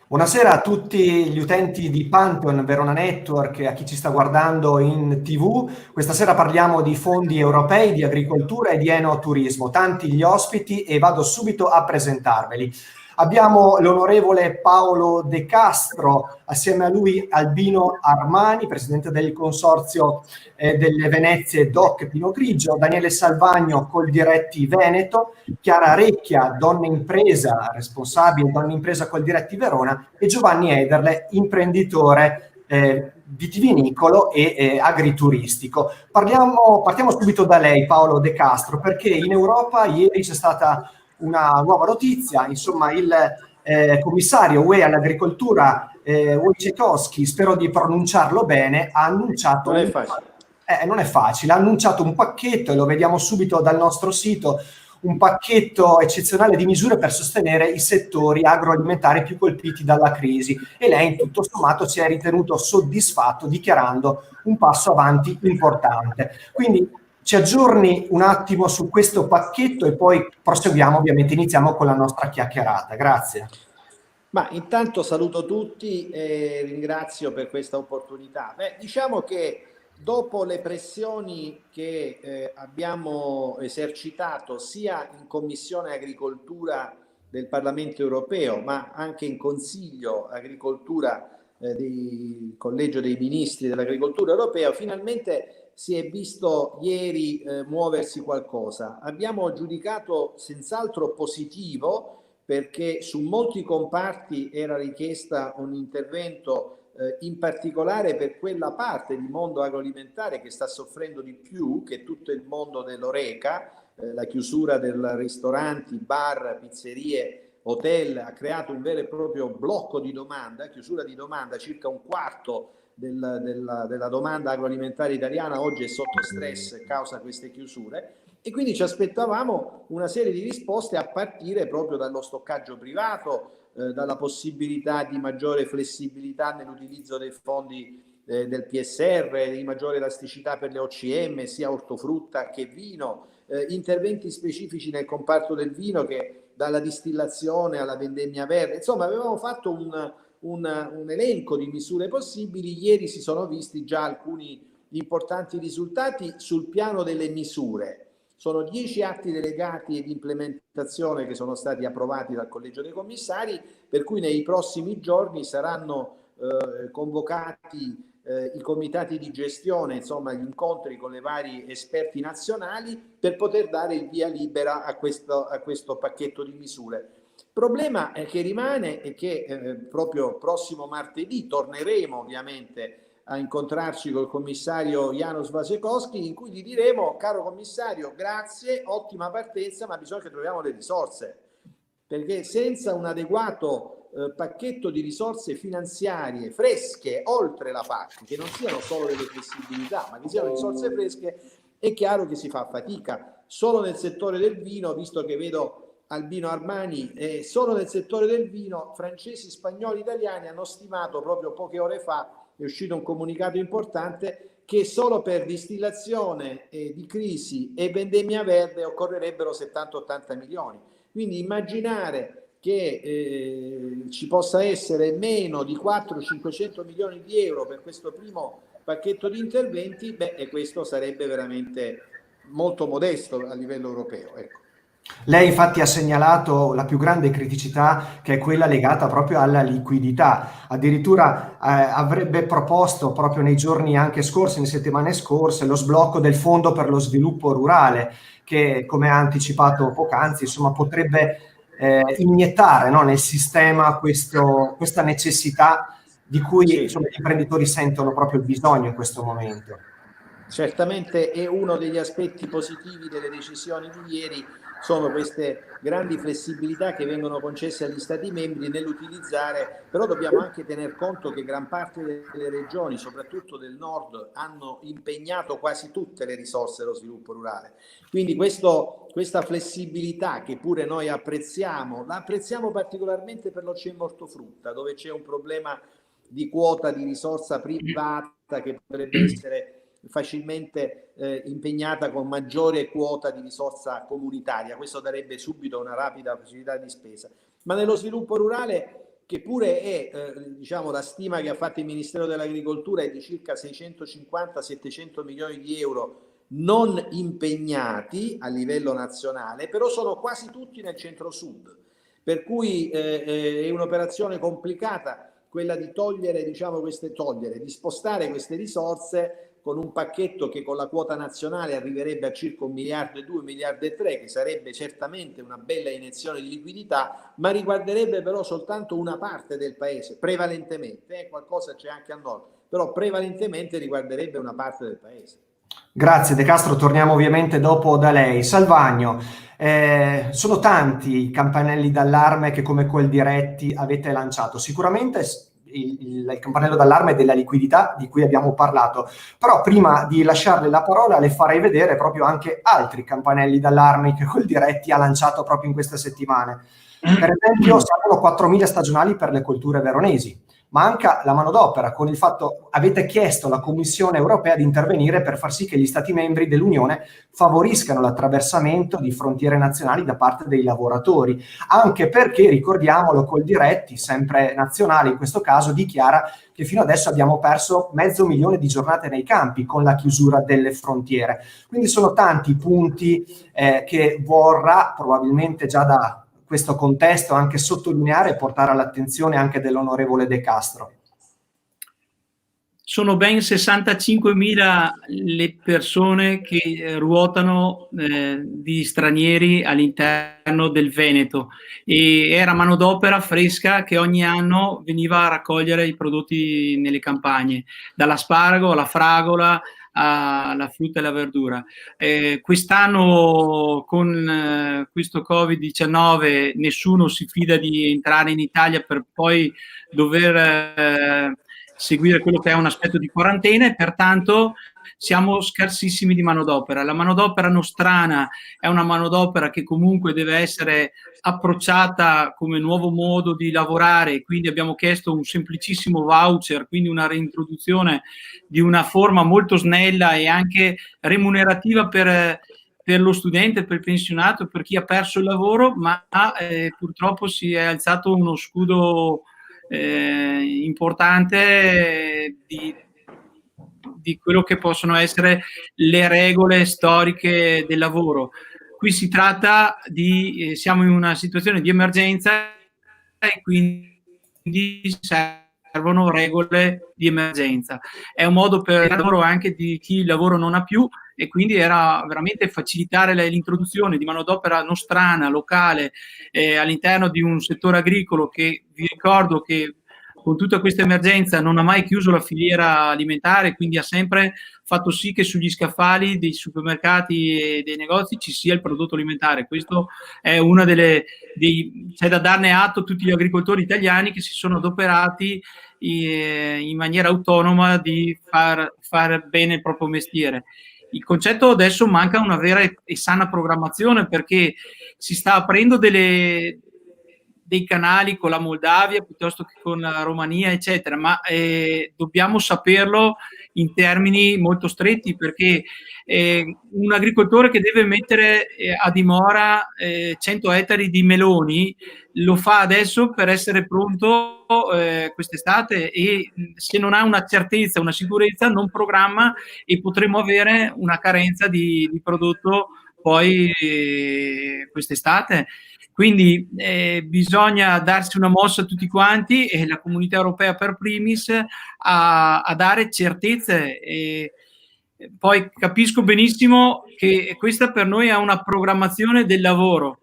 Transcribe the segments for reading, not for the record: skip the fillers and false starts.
Buonasera a tutti gli utenti di Pantheon Verona Network e a chi ci sta guardando in TV. Questa sera parliamo di fondi europei, di agricoltura e di enoturismo. Tanti gli ospiti e vado subito a presentarveli. Abbiamo l'onorevole Paolo De Castro, assieme a lui Albino Armani, presidente del consorzio delle Venezie DOC Pino Grigio, Daniele Salvagno, Coldiretti Veneto, Chiara Recchia, donna impresa, responsabile donna impresa Coldiretti Verona, e Giovanni Ederle, imprenditore vitivinicolo e agrituristico. Partiamo subito da lei, Paolo De Castro, perché in Europa ieri c'è stata una nuova notizia. Insomma, il commissario UE all'agricoltura Wojciechowski, spero di pronunciarlo bene, ha annunciato non è facile, ha annunciato un pacchetto, e lo vediamo subito dal nostro sito, un pacchetto eccezionale di misure per sostenere i settori agroalimentari più colpiti dalla crisi, e lei in tutto sommato si è ritenuto soddisfatto, dichiarando un passo avanti importante. Quindi ci aggiorni un attimo su questo pacchetto e poi proseguiamo, ovviamente iniziamo con la nostra chiacchierata. Grazie. Ma intanto saluto tutti e ringrazio per questa opportunità. Diciamo che dopo le pressioni che abbiamo esercitato sia in Commissione Agricoltura del Parlamento Europeo, ma anche in Consiglio Agricoltura del Collegio dei Ministri dell'Agricoltura Europeo, finalmente si è visto ieri muoversi qualcosa. Abbiamo giudicato senz'altro positivo, perché su molti comparti era richiesta un intervento in particolare per quella parte di mondo agroalimentare che sta soffrendo di più, che tutto il mondo dell'Horeca. La chiusura dei ristoranti, bar, pizzerie, hotel ha creato un vero e proprio blocco di domanda, chiusura di domanda. Circa un quarto della domanda agroalimentare italiana oggi è sotto stress a causa queste chiusure, e quindi ci aspettavamo una serie di risposte a partire proprio dallo stoccaggio privato, dalla possibilità di maggiore flessibilità nell'utilizzo dei fondi del PSR, di maggiore elasticità per le OCM, sia ortofrutta che vino, interventi specifici nel comparto del vino, che dalla distillazione alla vendemmia verde. Insomma, avevamo fatto un elenco di misure possibili. Ieri si sono visti già alcuni importanti risultati sul piano delle misure. Sono 10 atti delegati e di implementazione che sono stati approvati dal Collegio dei Commissari, per cui nei prossimi giorni saranno convocati i comitati di gestione, insomma gli incontri con i vari esperti nazionali, per poter dare il via libera a questo pacchetto di misure. Il problema che rimane è che proprio prossimo martedì torneremo ovviamente a incontrarci col commissario Janusz Wojciechowski, in cui gli diremo: caro commissario, grazie, ottima partenza, ma bisogna che troviamo le risorse, perché senza un adeguato pacchetto di risorse finanziarie fresche oltre la PAC, che non siano solo delle flessibilità, ma che siano risorse fresche, è chiaro che si fa fatica. Solo nel settore del vino, visto che vedo Albino Armani, solo nel settore del vino francesi, spagnoli, italiani hanno stimato, proprio poche ore fa è uscito un comunicato importante, che solo per distillazione di crisi e vendemmia verde occorrerebbero 70-80 milioni. Quindi immaginare che ci possa essere meno di 400-500 milioni di euro per questo primo pacchetto di interventi, e questo sarebbe veramente molto modesto a livello europeo. Ecco. Lei infatti ha segnalato la più grande criticità, che è quella legata proprio alla liquidità. Addirittura avrebbe proposto proprio nei giorni anche scorsi, nelle settimane scorse, lo sblocco del Fondo per lo sviluppo rurale, che, come ha anticipato poc'anzi, insomma, potrebbe iniettare, no, nel sistema questa necessità di cui insomma, gli imprenditori sentono proprio il bisogno in questo momento. Certamente è uno degli aspetti positivi delle decisioni di ieri, sono queste grandi flessibilità che vengono concesse agli Stati membri nell'utilizzare, però dobbiamo anche tener conto che gran parte delle regioni, soprattutto del nord, hanno impegnato quasi tutte le risorse dello sviluppo rurale. Quindi questa flessibilità, che pure noi apprezziamo, la apprezziamo particolarmente per l'OCM ortofrutta, dove c'è un problema di quota di risorsa privata che potrebbe essere facilmente impegnata con maggiore quota di risorsa comunitaria. Questo darebbe subito una rapida facilità di spesa. Ma nello sviluppo rurale che pure è, diciamo, la stima che ha fatto il Ministero dell'Agricoltura è di circa 650-700 milioni di euro non impegnati a livello nazionale, però sono quasi tutti nel centro-sud, per cui è un'operazione complicata quella di togliere, diciamo, di spostare queste risorse con un pacchetto che con la quota nazionale arriverebbe a circa 1,2 miliardi, 1,3 miliardi, che sarebbe certamente una bella iniezione di liquidità, ma riguarderebbe però soltanto una parte del paese, prevalentemente, qualcosa c'è anche a nord, però prevalentemente riguarderebbe una parte del paese. Grazie De Castro, torniamo ovviamente dopo da lei. Salvagno, sono tanti i campanelli d'allarme che come Coldiretti avete lanciato. Sicuramente il campanello d'allarme della liquidità di cui abbiamo parlato, però prima di lasciarle la parola le farei vedere proprio anche altri campanelli d'allarme che Coldiretti ha lanciato proprio in queste settimane. Per esempio, servono 4.000 stagionali per le colture veronesi. Manca la manodopera, con il fatto avete chiesto alla Commissione europea di intervenire per far sì che gli Stati membri dell'Unione favoriscano l'attraversamento di frontiere nazionali da parte dei lavoratori, anche perché, ricordiamolo, Coldiretti, sempre nazionale in questo caso, dichiara che fino adesso abbiamo perso 500.000 di giornate nei campi con la chiusura delle frontiere. Quindi sono tanti punti che vorrà probabilmente già da questo contesto anche sottolineare e portare all'attenzione anche dell'onorevole De Castro. Sono ben 65.000 le persone che ruotano di stranieri all'interno del Veneto, e era manodopera fresca che ogni anno veniva a raccogliere i prodotti nelle campagne, dall'asparago alla fragola alla frutta e alla verdura. Quest'anno con questo Covid-19 nessuno si fida di entrare in Italia per poi dover seguire quello che è un aspetto di quarantena, e pertanto siamo scarsissimi di manodopera. La manodopera nostrana è una manodopera che comunque deve essere approcciata come nuovo modo di lavorare, quindi abbiamo chiesto un semplicissimo voucher, quindi una reintroduzione di una forma molto snella e anche remunerativa per lo studente, per il pensionato, per chi ha perso il lavoro, ma purtroppo si è alzato uno scudo importante di quello che possono essere le regole storiche del lavoro. Qui si tratta di, siamo in una situazione di emergenza e quindi servono regole di emergenza. È un modo per il lavoro anche di chi il lavoro non ha più, e quindi era veramente facilitare l'introduzione di manodopera nostrana, locale, all'interno di un settore agricolo che vi ricordo che con tutta questa emergenza non ha mai chiuso la filiera alimentare, quindi ha sempre fatto sì che sugli scaffali dei supermercati e dei negozi ci sia il prodotto alimentare. Questo è una c'è da darne atto a tutti gli agricoltori italiani che si sono adoperati in maniera autonoma di far bene il proprio mestiere. Il concetto adesso manca una vera e sana programmazione, perché si sta aprendo dei canali con la Moldavia piuttosto che con la Romania, eccetera, ma dobbiamo saperlo in termini molto stretti, perché un agricoltore che deve mettere a dimora 100 ettari di meloni lo fa adesso per essere pronto quest'estate, e se non ha una certezza, una sicurezza, non programma, e potremo avere una carenza di prodotto poi quest'estate. Quindi bisogna darsi una mossa a tutti quanti, e la Comunità Europea per primis, a dare certezze. E poi capisco benissimo che questa per noi è una programmazione del lavoro,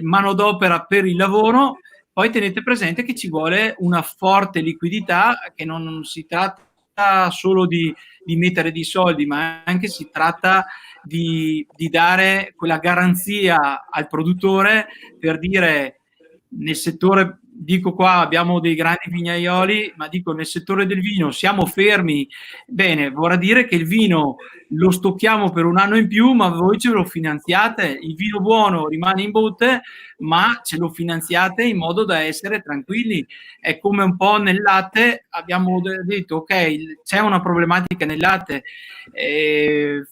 manodopera per il lavoro. Poi tenete presente che ci vuole una forte liquidità, che non si tratta solo di mettere dei soldi, ma anche si tratta di dare quella garanzia al produttore, per dire, nel settore, dico qua abbiamo dei grandi vignaioli, ma dico nel settore del vino siamo fermi, bene, vorrà dire che il vino lo stocchiamo per un anno in più, ma voi ce lo finanziate, il vino buono rimane in botte, ma ce lo finanziate in modo da essere tranquilli. È come un po' nel latte, abbiamo detto ok, c'è una problematica nel latte,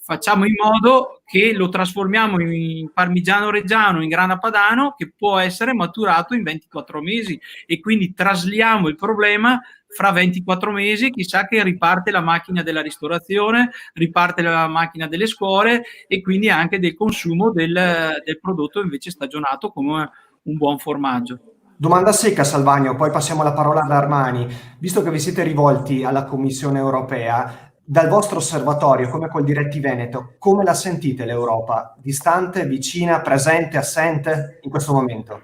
facciamo in modo che lo trasformiamo in parmigiano reggiano, in grana padano, che può essere maturato in 24 mesi, e quindi trasliamo il problema fra 24 mesi, chissà che riparte la macchina della ristorazione, riparte la macchina delle scuole e quindi anche del consumo del prodotto invece stagionato come un buon formaggio. Domanda secca, Salvagno, poi passiamo la parola ad Armani. Visto che vi siete rivolti alla Commissione europea, dal vostro osservatorio, come col Diretti Veneto, come la sentite l'Europa? Distante, vicina, presente, assente in questo momento?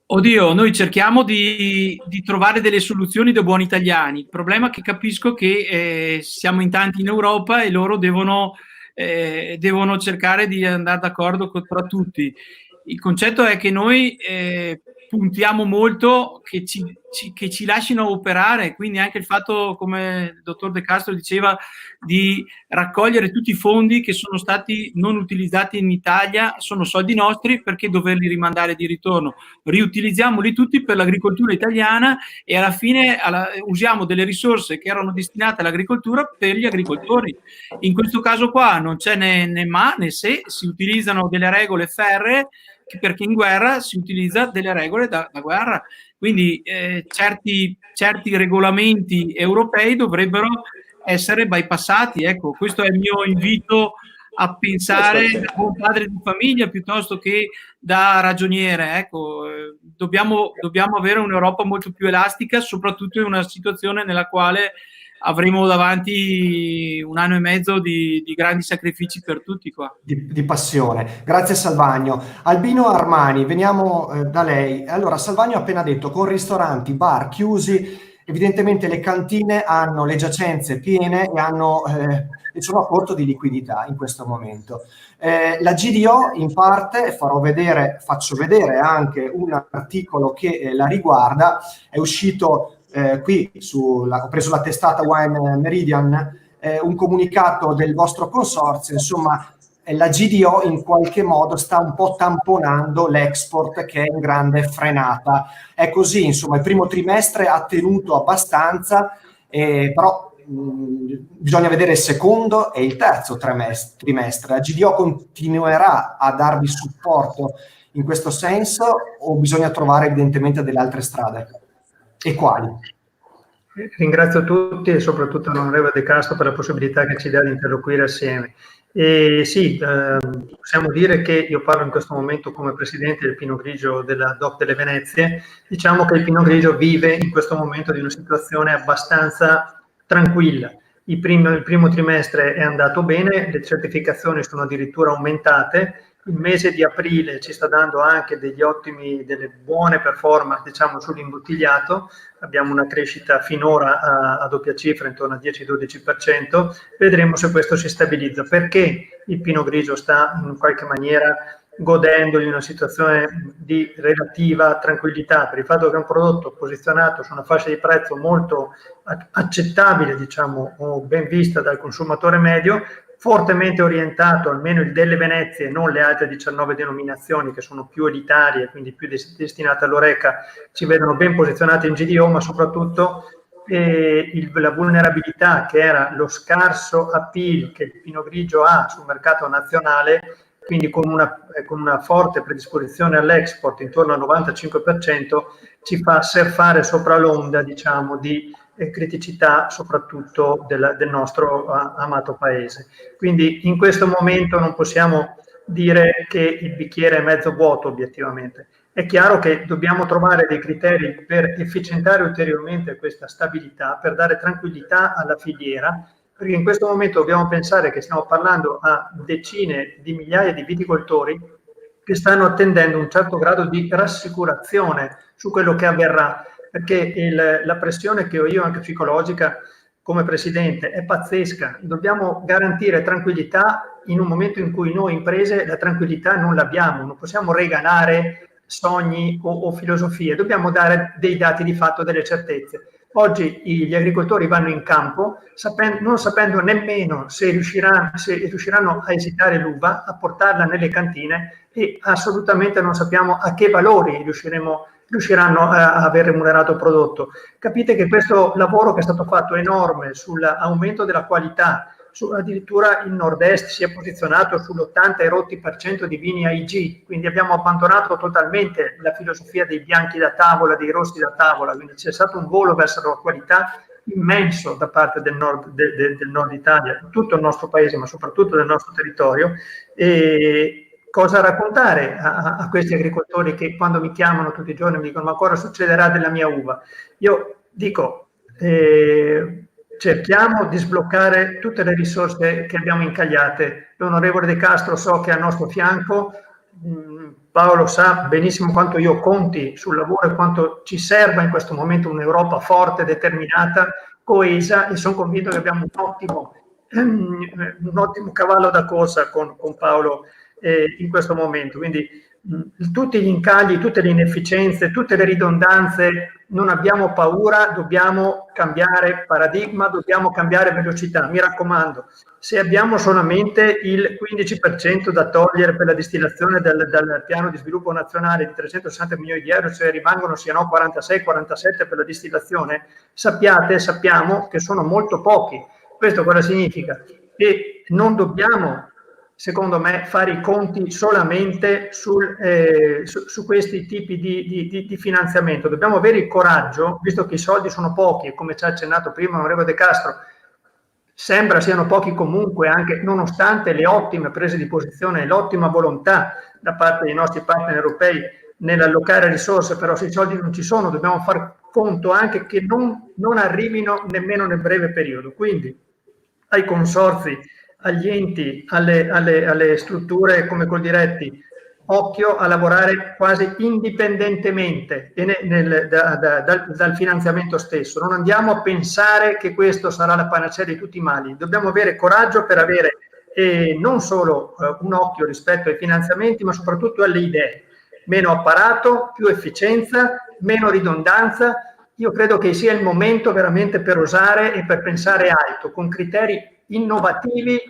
Oddio, noi cerchiamo di trovare delle soluzioni da buoni italiani. Il problema è che capisco che siamo in tanti in Europa e loro devono cercare di andare d'accordo tra tutti. Il concetto è che noi puntiamo molto che ci lasciano operare, quindi anche il fatto, come il dottor De Castro diceva, di raccogliere tutti i fondi che sono stati non utilizzati in Italia, sono soldi nostri, perché doverli rimandare di ritorno? Riutilizziamoli tutti per l'agricoltura italiana e alla fine usiamo delle risorse che erano destinate all'agricoltura per gli agricoltori. In questo caso qua non c'è né ma né se, si utilizzano delle regole ferree, perché in guerra si utilizza delle regole da guerra, quindi certi regolamenti europei dovrebbero essere bypassati. Ecco, questo è il mio invito a pensare da buon padre di famiglia piuttosto che da ragioniere. Ecco, dobbiamo avere un'Europa molto più elastica, soprattutto in una situazione nella quale avremo davanti 1 anno e mezzo di grandi sacrifici per tutti qua. Di passione. Grazie Salvagno. Albino Armani, veniamo da lei. Allora, Salvagno ha appena detto, con ristoranti, bar chiusi, evidentemente le cantine hanno le giacenze piene e sono a corto di liquidità in questo momento. La GDO in parte, faccio vedere anche un articolo che la riguarda, è uscito qui, ho preso la testata Wine Meridian, un comunicato del vostro consorzio, insomma la GDO in qualche modo sta un po' tamponando l'export che è in grande frenata. È così, insomma, il primo trimestre ha tenuto abbastanza, però bisogna vedere il secondo e il terzo trimestre. La GDO continuerà a darvi supporto in questo senso o bisogna trovare evidentemente delle altre strade? E quali? Ringrazio tutti e soprattutto l'onorevole De Castro per la possibilità che ci dà di interloquire assieme. E sì, possiamo dire che io parlo in questo momento come presidente del Pinot Grigio della DOC delle Venezie. Diciamo che il Pinot Grigio vive in questo momento di una situazione abbastanza tranquilla. Il primo trimestre è andato bene, le certificazioni sono addirittura aumentate. Il mese di aprile ci sta dando anche delle buone performance, diciamo, sull'imbottigliato. Abbiamo una crescita finora a doppia cifra, intorno al 10-12%. Vedremo se questo si stabilizza. Perché il Pinot Grigio sta in qualche maniera godendo di una situazione di relativa tranquillità, per il fatto che è un prodotto posizionato su una fascia di prezzo molto accettabile, diciamo, o ben vista dal consumatore medio, fortemente orientato, almeno il delle Venezie, non le altre 19 denominazioni che sono più elitarie, quindi più destinate all'Oreca, ci vedono ben posizionate in GDO, ma soprattutto la vulnerabilità che era lo scarso appeal che il Pinot Grigio ha sul mercato nazionale, quindi con una forte predisposizione all'export intorno al 95%, ci fa surfare sopra l'onda, diciamo, di criticità soprattutto del nostro amato paese. Quindi in questo momento non possiamo dire che il bicchiere è mezzo vuoto obiettivamente. È chiaro che dobbiamo trovare dei criteri per efficientare ulteriormente questa stabilità, per dare tranquillità alla filiera, perché in questo momento dobbiamo pensare che stiamo parlando a decine di migliaia di viticoltori che stanno attendendo un certo grado di rassicurazione su quello che avverrà, perché la pressione che ho io anche psicologica come presidente è pazzesca. Dobbiamo garantire tranquillità in un momento in cui noi imprese la tranquillità non l'abbiamo, non possiamo regalare sogni o filosofie, dobbiamo dare dei dati di fatto, delle certezze. Oggi gli agricoltori vanno in campo non sapendo nemmeno se riusciranno a esitare l'uva, a portarla nelle cantine, e assolutamente non sappiamo a che valori riusciranno a aver remunerato il prodotto. Capite che questo lavoro che è stato fatto enorme sull'aumento della qualità, addirittura il nord-est si è posizionato sull'80 e rotti per cento di vini AIG, quindi abbiamo abbandonato totalmente la filosofia dei bianchi da tavola, dei rossi da tavola, quindi c'è stato un volo verso la qualità immenso da parte del nord, del nord Italia, tutto il nostro paese, ma soprattutto del nostro territorio. E cosa raccontare a questi agricoltori che quando mi chiamano tutti i giorni mi dicono: ma cosa succederà della mia uva? Io dico, cerchiamo di sbloccare tutte le risorse che abbiamo incagliate. L'onorevole De Castro so che è al nostro fianco, Paolo sa benissimo quanto io conti sul lavoro e quanto ci serva in questo momento un'Europa forte, determinata, coesa, e sono convinto che abbiamo un ottimo cavallo da corsa con Paolo in questo momento. Quindi tutti gli incagli, tutte le inefficienze, tutte le ridondanze, non abbiamo paura, dobbiamo cambiare paradigma, dobbiamo cambiare velocità. Mi raccomando, se abbiamo solamente il 15% da togliere per la distillazione dal piano di sviluppo nazionale di 360 milioni di euro, cioè rimangono siano 46-47 per la distillazione, sappiamo che sono molto pochi. Questo cosa significa? Che non dobbiamo, secondo me, fare i conti solamente su questi tipi di finanziamento. Dobbiamo avere il coraggio, visto che i soldi sono pochi, e come ci ha accennato prima l'onorevole De Castro, sembra siano pochi comunque, anche nonostante le ottime prese di posizione e l'ottima volontà da parte dei nostri partner europei nell'allocare risorse, però se i soldi non ci sono dobbiamo far conto anche che non arrivino nemmeno nel breve periodo. Quindi ai consorzi, agli enti, alle strutture come Coldiretti, occhio a lavorare quasi indipendentemente dal finanziamento stesso. Non andiamo a pensare che questo sarà la panacea di tutti i mali. Dobbiamo avere coraggio per avere non solo un occhio rispetto ai finanziamenti, ma soprattutto alle idee. Meno apparato, più efficienza, meno ridondanza. Io credo che sia il momento veramente per osare e per pensare alto, con criteri innovativi,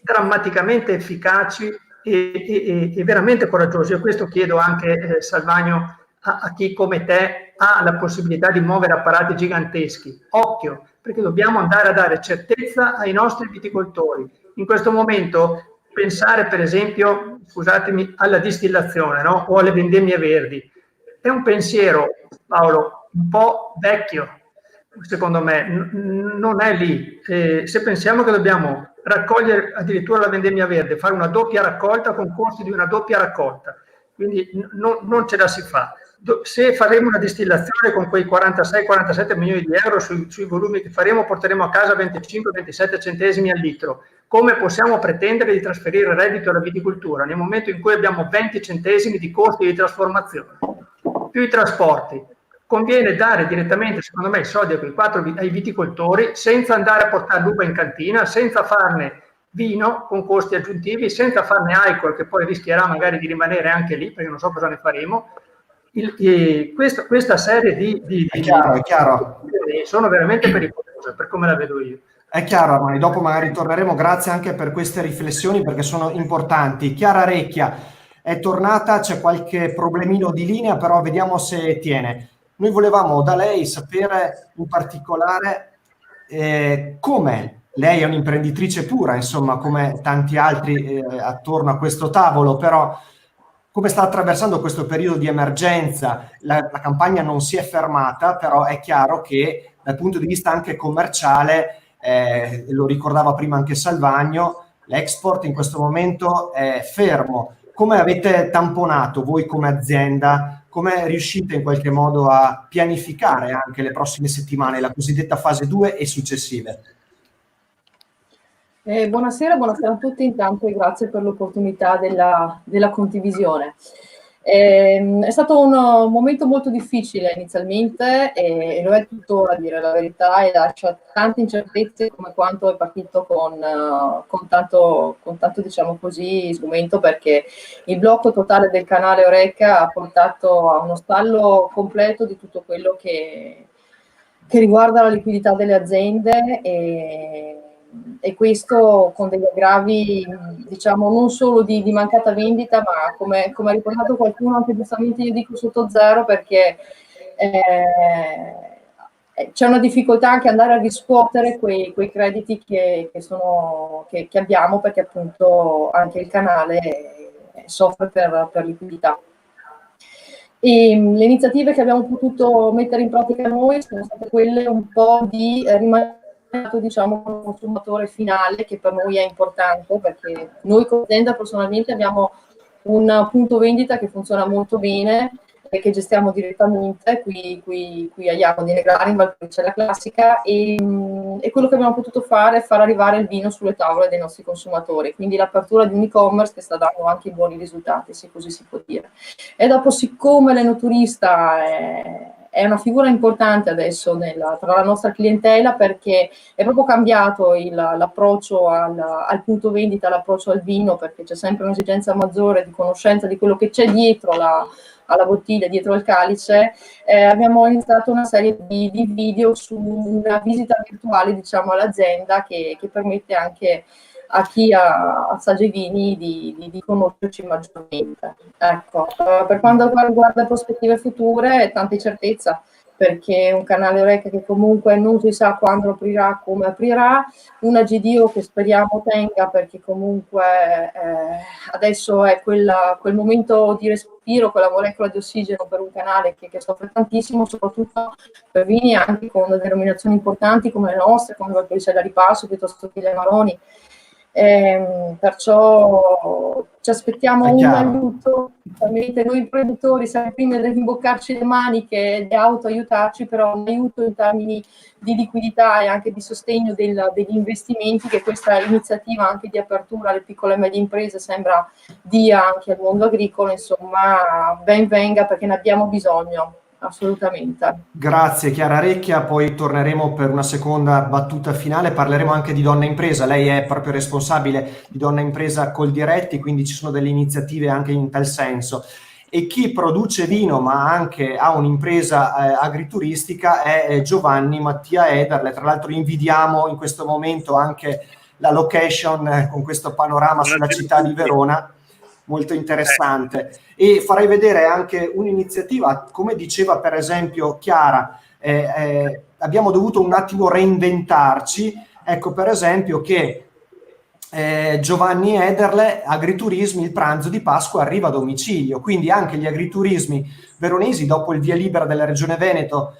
drammaticamente efficaci e veramente coraggiosi. E questo chiedo anche, Salvagno, a chi come te ha la possibilità di muovere apparati giganteschi. Occhio, perché dobbiamo andare a dare certezza ai nostri viticoltori. In questo momento pensare, per esempio, scusatemi, alla distillazione, no? O alle vendemmie verdi, è un pensiero, Paolo, un po' vecchio, secondo me, non è lì. Se pensiamo che dobbiamo raccogliere addirittura la vendemmia verde, fare una doppia raccolta con costi di una doppia raccolta, quindi non ce la si fa. Se faremo una distillazione con quei 46-47 milioni di euro sui volumi che faremo, porteremo a casa 25-27 centesimi al litro. Come possiamo pretendere di trasferire reddito alla viticoltura nel momento in cui abbiamo 20 centesimi di costi di trasformazione, più i trasporti? Conviene dare direttamente, secondo me, i soldi ai viticoltori, senza andare a portare l'uva in cantina, senza farne vino con costi aggiuntivi, senza farne alcol, che poi rischierà magari di rimanere anche lì, perché non so cosa ne faremo. Questa serie di è chiaro. sono veramente pericolose, per come la vedo io. È chiaro, Armani, dopo magari torneremo. Grazie anche per queste riflessioni, perché sono importanti. Chiara Recchia è tornata, c'è qualche problemino di linea, però vediamo se tiene. Noi volevamo da lei sapere in particolare come lei è un'imprenditrice pura, insomma, come tanti altri attorno a questo tavolo, però come sta attraversando questo periodo di emergenza. La campagna non si è fermata, però è chiaro che dal punto di vista anche commerciale, lo ricordava prima anche Salvagno, l'export in questo momento è fermo. Come avete tamponato voi come azienda? Come riuscite in qualche modo a pianificare anche le prossime settimane, la cosiddetta fase 2 e successive? Buonasera a tutti intanto e grazie per l'opportunità della condivisione. È stato un momento molto difficile inizialmente e lo è tuttora, a dire la verità, e lascia tante incertezze come quanto è partito con tanto diciamo così sgomento, perché il blocco totale del canale Horeca ha portato a uno stallo completo di tutto quello che riguarda la liquidità delle aziende e questo con degli aggravi, diciamo, non solo di mancata vendita, ma come ha riportato qualcuno, anche giustamente io dico sotto zero, perché c'è una difficoltà anche andare a riscuotere quei crediti che abbiamo, perché appunto anche il canale soffre per liquidità. E le iniziative che abbiamo potuto mettere in pratica noi sono state quelle un po' di rimanere, diciamo, con il consumatore finale, che per noi è importante, perché noi come azienda personalmente abbiamo un punto vendita che funziona molto bene e che gestiamo direttamente qui a Jacopo di Negrare, in Valpolicella Classica, e quello che abbiamo potuto fare è far arrivare il vino sulle tavole dei nostri consumatori, quindi l'apertura di un e-commerce che sta dando anche buoni risultati, se così si può dire. E dopo, siccome l'enoturista è una figura importante adesso tra la nostra clientela, perché è proprio cambiato l'approccio al punto vendita, l'approccio al vino, perché c'è sempre un'esigenza maggiore di conoscenza di quello che c'è dietro alla bottiglia, dietro al calice. Abbiamo iniziato una serie di video su una visita virtuale, diciamo, all'azienda, che permette anche a chi assaggia i vini di conoscerci maggiormente. Ecco, per quanto riguarda prospettive future, tanta incertezza, perché un canale Horeca che comunque non si sa quando aprirà, come aprirà, una GDO che speriamo tenga, perché comunque adesso è quel momento di respiro, quella molecola di ossigeno per un canale che soffre tantissimo, soprattutto per vini anche con denominazioni importanti come le nostre, come la Valpolicella Ripasso, piuttosto che gli Amaroni. Perciò ci aspettiamo un aiuto, ovviamente noi imprenditori siamo prima di rimboccarci le maniche, le auto aiutarci, però un aiuto in termini di liquidità e anche di sostegno degli investimenti, che questa iniziativa anche di apertura alle piccole e medie imprese sembra dia anche al mondo agricolo, insomma, ben venga, perché ne abbiamo bisogno. Assolutamente. Grazie Chiara Recchia, poi torneremo per una seconda battuta finale, parleremo anche di Donna Impresa. Lei è proprio responsabile di Donna Impresa Coldiretti, quindi ci sono delle iniziative anche in tal senso. E chi produce vino ma anche ha un'impresa agrituristica è Giovanni Mattia Ederle. Tra l'altro invidiamo in questo momento anche la location con questo panorama sulla città di Verona, molto interessante. E farei vedere anche un'iniziativa, come diceva per esempio Chiara, abbiamo dovuto un attimo reinventarci. Ecco, per esempio, che Giovanni Ederle, Agriturismi, il pranzo di Pasqua arriva a domicilio, quindi anche gli agriturismi veronesi, dopo il via libera della Regione Veneto,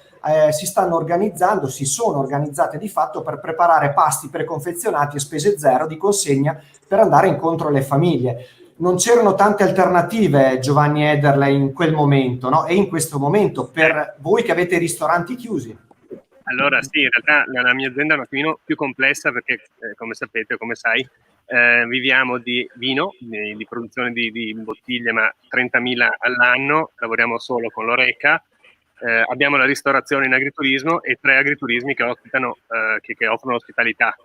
si sono organizzate di fatto per preparare pasti preconfezionati a spese zero di consegna per andare incontro alle famiglie. Non c'erano tante alternative, Giovanni Ederle, in quel momento, no? E in questo momento, per voi che avete i ristoranti chiusi. Allora sì, in realtà la mia azienda è un attimino più complessa, perché come sapete o come sai, viviamo di vino, di produzione di bottiglie, ma 30.000 all'anno, lavoriamo solo con l'Horeca, abbiamo la ristorazione in agriturismo e 3 agriturismi che ospitano, che offrono ospitalità.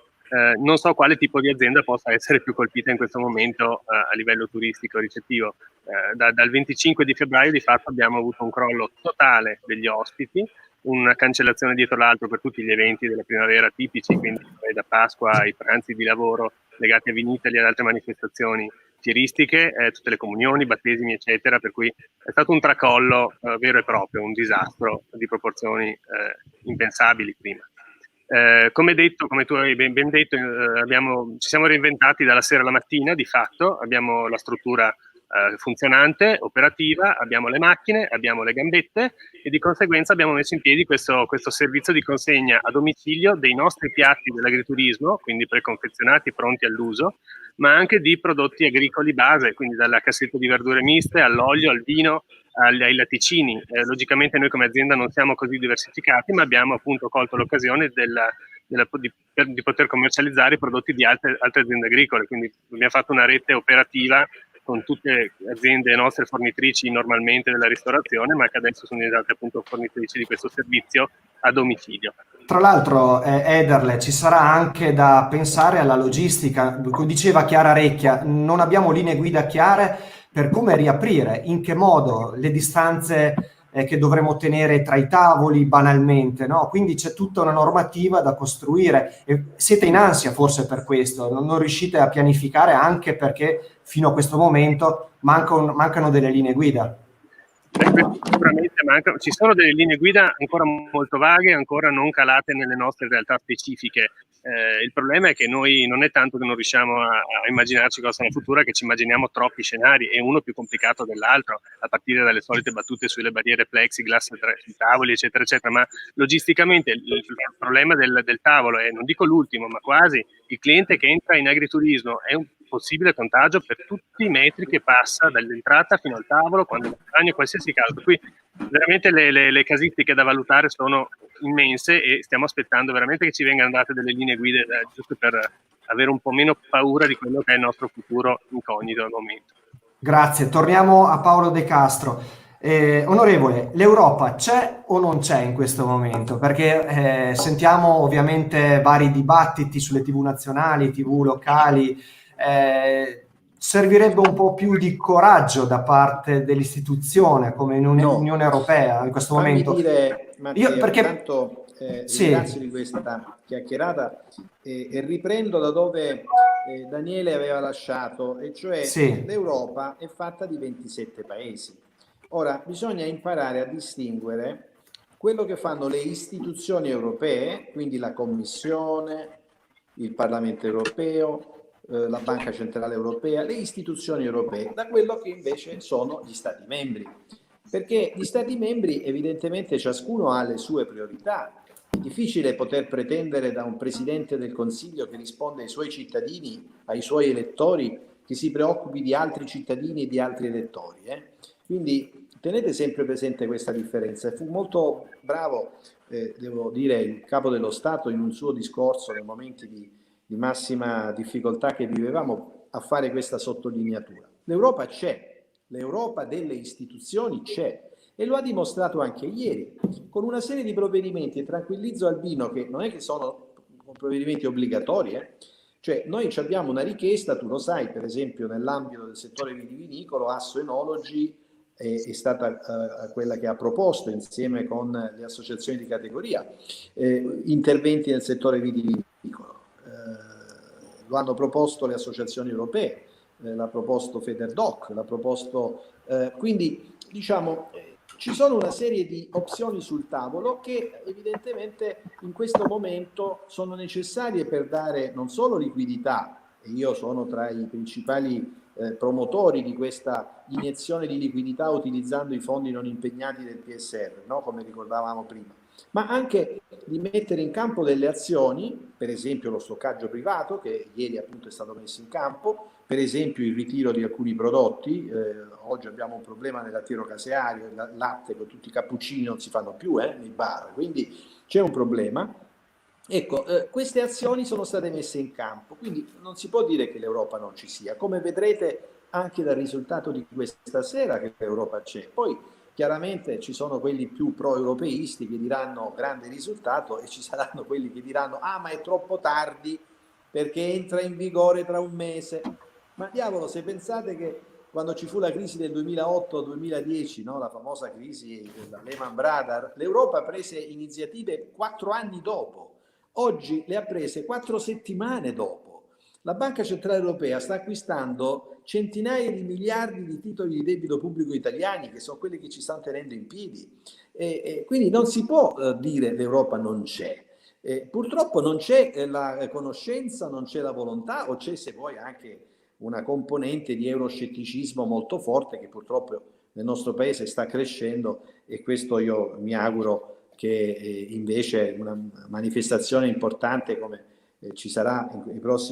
Non so quale tipo di azienda possa essere più colpita in questo momento a livello turistico ricettivo. Dal 25 di febbraio di fatto abbiamo avuto un crollo totale degli ospiti, una cancellazione dietro l'altro per tutti gli eventi della primavera tipici, quindi da Pasqua ai pranzi di lavoro legati a Vinitaly e ad altre manifestazioni fieristiche, tutte le comunioni, battesimi eccetera, per cui è stato un tracollo vero e proprio, un disastro di proporzioni impensabili prima. Come detto, come tu hai ben detto, ci siamo reinventati dalla sera alla mattina, di fatto abbiamo la struttura funzionante, operativa, abbiamo le macchine, abbiamo le gambette e di conseguenza abbiamo messo in piedi questo servizio di consegna a domicilio dei nostri piatti dell'agriturismo, quindi preconfezionati, pronti all'uso, ma anche di prodotti agricoli base, quindi dalla cassetta di verdure miste all'olio, al vino, ai latticini. Logicamente noi come azienda non siamo così diversificati, ma abbiamo appunto colto l'occasione di poter commercializzare i prodotti di altre aziende agricole, quindi abbiamo fatto una rete operativa con tutte le aziende nostre fornitrici normalmente della ristorazione, ma che adesso sono diventate appunto fornitrici di questo servizio a domicilio. Tra l'altro, Ederle, ci sarà anche da pensare alla logistica. Come diceva Chiara Recchia, non abbiamo linee guida chiare per come riaprire, in che modo, le distanze che dovremo tenere tra i tavoli banalmente, no? Quindi c'è tutta una normativa da costruire e siete in ansia forse per questo, non riuscite a pianificare, anche perché fino a questo momento mancano delle linee guida. Sicuramente mancano, ci sono delle linee guida ancora molto vaghe, ancora non calate nelle nostre realtà specifiche. Il problema è che noi non è tanto che non riusciamo a immaginarci cosa sarà il futuro, è che ci immaginiamo troppi scenari e uno più complicato dell'altro, a partire dalle solite battute sulle barriere plexiglass sui tavoli, eccetera, eccetera. Ma logisticamente il problema del tavolo è, non dico l'ultimo, ma quasi, il cliente che entra in agriturismo è un possibile contagio per tutti i metri che passa dall'entrata fino al tavolo, quando il bagno, qualsiasi caso. Qui veramente le casistiche da valutare sono immense e stiamo aspettando veramente che ci vengano date delle linee guida giusto per avere un po' meno paura di quello che è il nostro futuro incognito al momento. Grazie, torniamo a Paolo De Castro. Onorevole, l'Europa c'è o non c'è in questo momento? Perché sentiamo ovviamente vari dibattiti sulle TV nazionali, TV locali. Servirebbe un po' più di coraggio da parte dell'istituzione come Unione Europea in questo momento. Dire, Matteo, perché intanto, ringrazio di questa chiacchierata e riprendo da dove Daniele aveva lasciato, e cioè l'Europa è fatta di 27 paesi. Ora bisogna imparare a distinguere quello che fanno le istituzioni europee, quindi la Commissione, il Parlamento europeo, la Banca Centrale Europea, le istituzioni europee, da quello che invece sono gli Stati membri. Perché gli Stati membri evidentemente ciascuno ha le sue priorità. È difficile poter pretendere da un Presidente del Consiglio che risponde ai suoi cittadini, ai suoi elettori, che si preoccupi di altri cittadini e di altri elettori. Quindi tenete sempre presente questa differenza. Fu molto bravo, devo dire, il Capo dello Stato in un suo discorso nei momenti di massima difficoltà che vivevamo a fare questa sottolineatura. L'Europa c'è, l'Europa delle istituzioni c'è e lo ha dimostrato anche ieri con una serie di provvedimenti, e tranquillizzo Albino che non è che sono provvedimenti obbligatori, cioè noi abbiamo una richiesta, tu lo sai, per esempio nell'ambito del settore vitivinicolo Asso Enologi è stata quella che ha proposto insieme con le associazioni di categoria interventi nel settore vitivinicolo. Lo hanno proposto le associazioni europee, l'ha proposto Federdoc, l'ha proposto quindi diciamo ci sono una serie di opzioni sul tavolo che evidentemente in questo momento sono necessarie per dare non solo liquidità, e io sono tra i principali promotori di questa iniezione di liquidità utilizzando i fondi non impegnati del PSR, no? Come ricordavamo prima, ma anche di mettere in campo delle azioni, per esempio lo stoccaggio privato che ieri appunto è stato messo in campo, per esempio il ritiro di alcuni prodotti, oggi abbiamo un problema nel lattiero caseario, il latte con tutti i cappuccini non si fanno più nei bar, quindi c'è un problema. Ecco, queste azioni sono state messe in campo, quindi non si può dire che l'Europa non ci sia, come vedrete anche dal risultato di questa sera che l'Europa c'è. Poi chiaramente ci sono quelli più pro-europeisti che diranno grande risultato e ci saranno quelli che diranno ma è troppo tardi perché entra in vigore tra un mese. Ma diavolo, se pensate che quando ci fu la crisi del 2008-2010, no, la famosa crisi della Lehman Brothers, l'Europa prese iniziative 4 anni dopo, oggi le ha prese 4 settimane dopo. La Banca Centrale Europea sta acquistando centinaia di miliardi di titoli di debito pubblico italiani, che sono quelli che ci stanno tenendo in piedi. Quindi non si può dire l'Europa non c'è. Purtroppo non c'è la conoscenza, non c'è la volontà, o c'è, se vuoi, anche una componente di euroscetticismo molto forte che purtroppo nel nostro paese sta crescendo, e questo io mi auguro che invece una manifestazione importante come ci sarà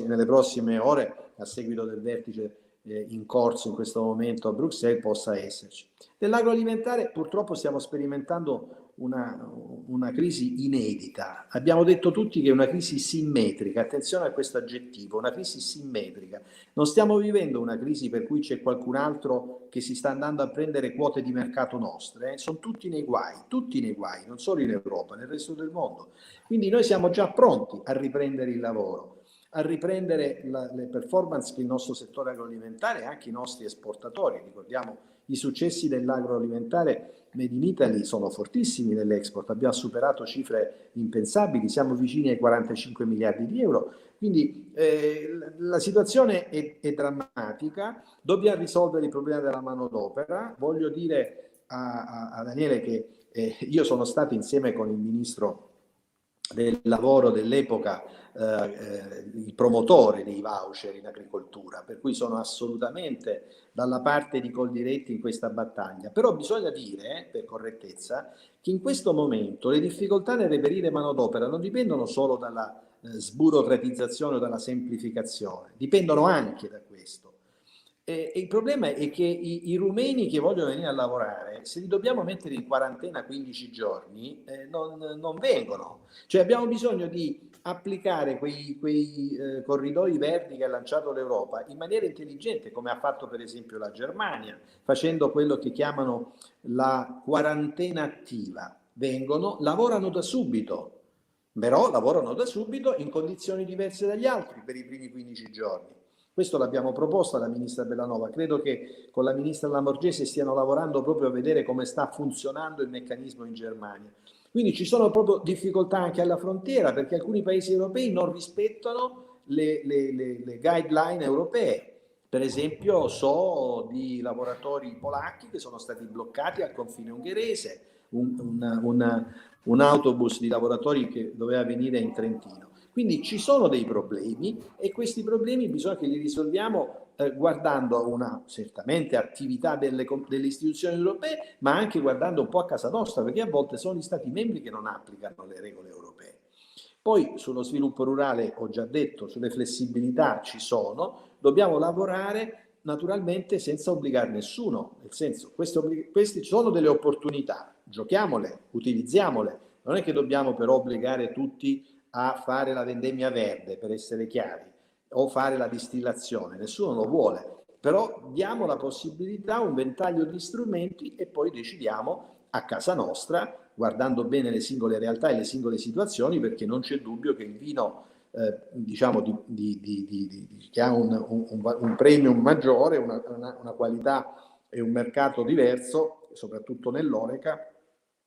nelle prossime ore a seguito del vertice in corso in questo momento a Bruxelles possa esserci. Nell'agroalimentare purtroppo stiamo sperimentando una crisi inedita. Abbiamo detto tutti che è una crisi simmetrica, attenzione a questo aggettivo, una crisi simmetrica. Non stiamo vivendo una crisi per cui c'è qualcun altro che si sta andando a prendere quote di mercato nostre, sono tutti nei guai, non solo in Europa, nel resto del mondo. Quindi noi siamo già pronti a riprendere il lavoro, a riprendere le performance che il nostro settore agroalimentare e anche i nostri esportatori. Ricordiamo i successi dell'agroalimentare Made in Italy sono fortissimi nell'export, abbiamo superato cifre impensabili, siamo vicini ai 45 miliardi di euro, quindi la situazione è drammatica, dobbiamo risolvere il problema della manodopera. Voglio dire a Daniele che io sono stato insieme con il ministro del lavoro dell'epoca il promotore dei voucher in agricoltura, per cui sono assolutamente dalla parte di Coldiretti in questa battaglia. Però bisogna dire, per correttezza, che in questo momento le difficoltà nel reperire manodopera non dipendono solo dalla sburocratizzazione o dalla semplificazione, dipendono anche da questo. E il problema è che i rumeni che vogliono venire a lavorare, se li dobbiamo mettere in quarantena 15 giorni, non vengono. Cioè abbiamo bisogno di applicare quei corridoi verdi che ha lanciato l'Europa in maniera intelligente, come ha fatto per esempio la Germania, facendo quello che chiamano la quarantena attiva. Vengono, lavorano da subito, però lavorano da subito in condizioni diverse dagli altri per i primi 15 giorni. Questo l'abbiamo proposto alla ministra Bellanova, credo che con la ministra Lamorgese stiano lavorando proprio a vedere come sta funzionando il meccanismo in Germania. Quindi ci sono proprio difficoltà anche alla frontiera, perché alcuni paesi europei non rispettano le guideline europee. Per esempio so di lavoratori polacchi che sono stati bloccati al confine ungherese, un autobus di lavoratori che doveva venire in Trentino. Quindi ci sono dei problemi e questi problemi bisogna che li risolviamo guardando a una certamente attività delle istituzioni europee, ma anche guardando un po' a casa nostra, perché a volte sono gli Stati membri che non applicano le regole europee. Poi sullo sviluppo rurale ho già detto, sulle flessibilità ci sono, dobbiamo lavorare naturalmente senza obbligare nessuno, nel senso queste sono delle opportunità, giochiamole, utilizziamole, non è che dobbiamo però obbligare tutti a fare la vendemmia verde, per essere chiari, o fare la distillazione, nessuno lo vuole, però diamo la possibilità, un ventaglio di strumenti e poi decidiamo a casa nostra, guardando bene le singole realtà e le singole situazioni, perché non c'è dubbio che il vino diciamo che ha un premium maggiore, una qualità e un mercato diverso, soprattutto nell'Oreca,